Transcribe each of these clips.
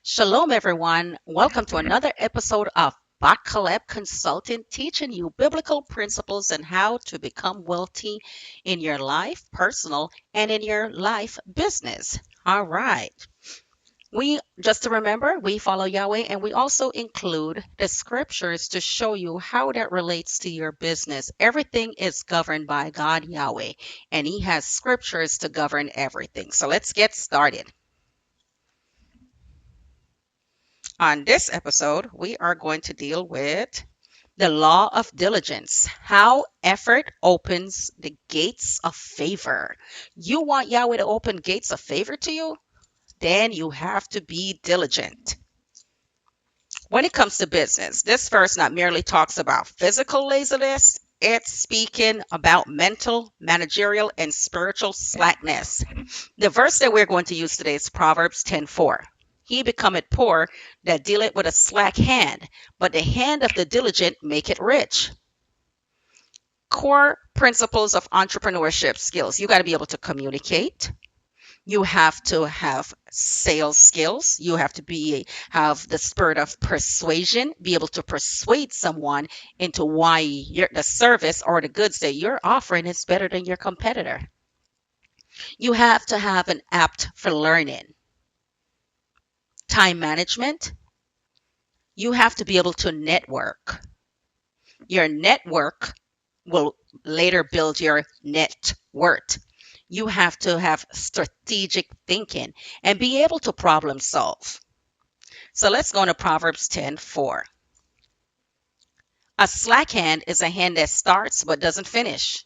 Shalom, everyone. Welcome to another episode of Caleb Consulting, teaching you biblical principles and how to become wealthy in your life, personal, and in your life business. All right. We just to remember, we follow Yahweh and we also include the scriptures to show you how that relates to your business. Everything is governed by God Yahweh, and He has scriptures to govern everything. So let's get started. On this episode, we are going to deal with the law of diligence, how effort opens the gates of favor. You want Yahweh to open gates of favor to you? Then you have to be diligent. When it comes to business, this verse not merely talks about physical laziness, it's speaking about mental, managerial, and spiritual slackness. The verse that we're going to use today is Proverbs 10:4. He becometh poor that dealeth with a slack hand, but the hand of the diligent maketh rich. Core principles of entrepreneurship skills. You got to be able to communicate. You have to have sales skills. You have to have the spirit of persuasion, be able to persuade someone into why the service or the goods that you're offering is better than your competitor. You have to have an apt for learning. Time management. You have to be able to network. Your network will later build your net worth. You have to have strategic thinking and be able to problem solve. So let's go to Proverbs 10:4. A slack hand is a hand that starts but doesn't finish,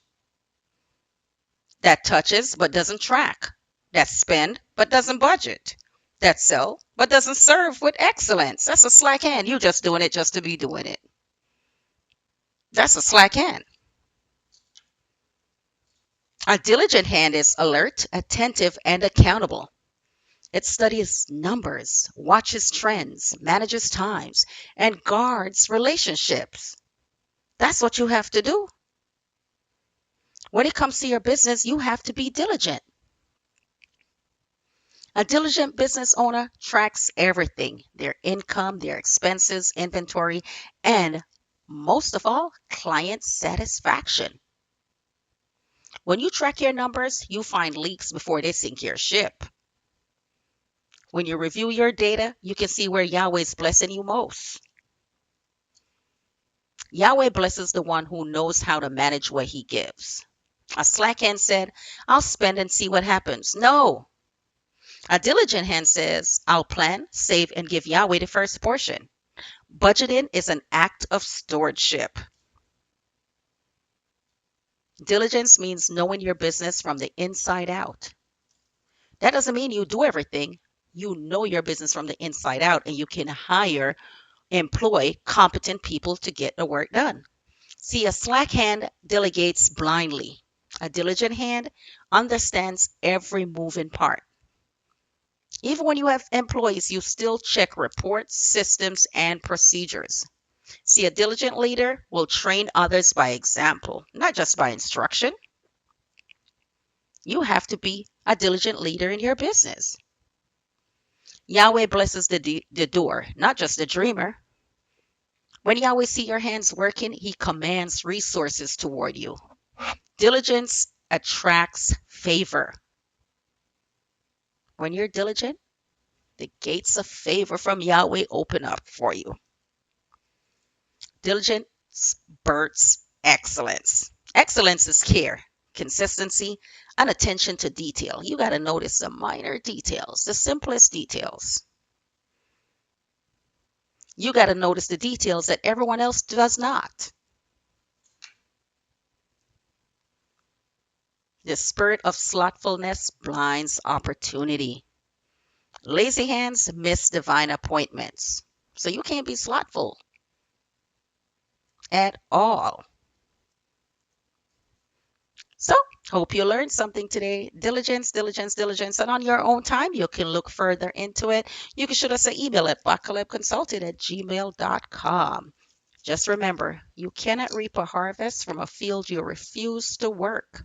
that touches but doesn't track, that spend but doesn't budget, that sell but doesn't serve with excellence. That's a slack hand. You just doing it just to be doing it. That's a slack hand. A diligent hand is alert, attentive, and accountable. It studies numbers, watches trends, manages times, and guards relationships. That's what you have to do. When it comes to your business, you have to be diligent. A diligent business owner tracks everything, their income, their expenses, inventory, and most of all, client satisfaction. When you track your numbers, you find leaks before they sink your ship. When you review your data, you can see where Yahweh is blessing you most. Yahweh blesses the one who knows how to manage what he gives. A slack hand said, I'll spend and see what happens. No. A diligent hand says, I'll plan, save, and give Yahweh the first portion. Budgeting is an act of stewardship. Diligence means knowing your business from the inside out. That doesn't mean you do everything. You know your business from the inside out, and you can employ competent people to get the work done. See, a slack hand delegates blindly. A diligent hand understands every moving part. Even when you have employees, you still check reports, systems, and procedures. See, a diligent leader will train others by example, not just by instruction. You have to be a diligent leader in your business. Yahweh blesses the doer, not just the dreamer. When Yahweh sees your hands working, he commands resources toward you. Diligence attracts favor. When you're diligent, the gates of favor from Yahweh open up for you. Diligence births excellence. Excellence is care, consistency, and attention to detail. You got to notice the minor details, the simplest details. You got to notice the details that everyone else does not. The spirit of slothfulness blinds opportunity. Lazy hands miss divine appointments. So you can't be slothful at all. So, hope you learned something today. Diligence, diligence, diligence. And on your own time, you can look further into it. You can shoot us an email at bakalebconsulting@gmail.com. Just remember, you cannot reap a harvest from a field you refuse to work.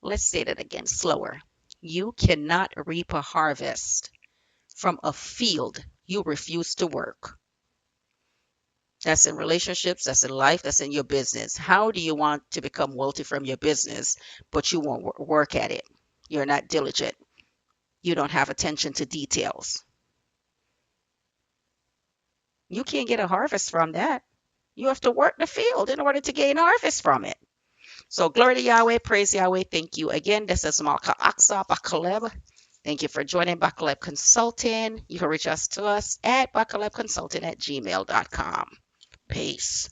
Let's say that again slower. You cannot reap a harvest from a field You refuse to work. That's in relationships, that's in life, that's in your business. How do you want to become wealthy from your business, but you won't work at it? You're not diligent. You don't have attention to details. You can't get a harvest from that. You have to work the field in order to gain harvest from it. So glory to Yahweh, praise Yahweh. Thank you again. This is Malka Aksa Bakaleb. Thank you for joining Bakaleb Consulting. You can reach us at bakalebconsulting@gmail.com. Peace.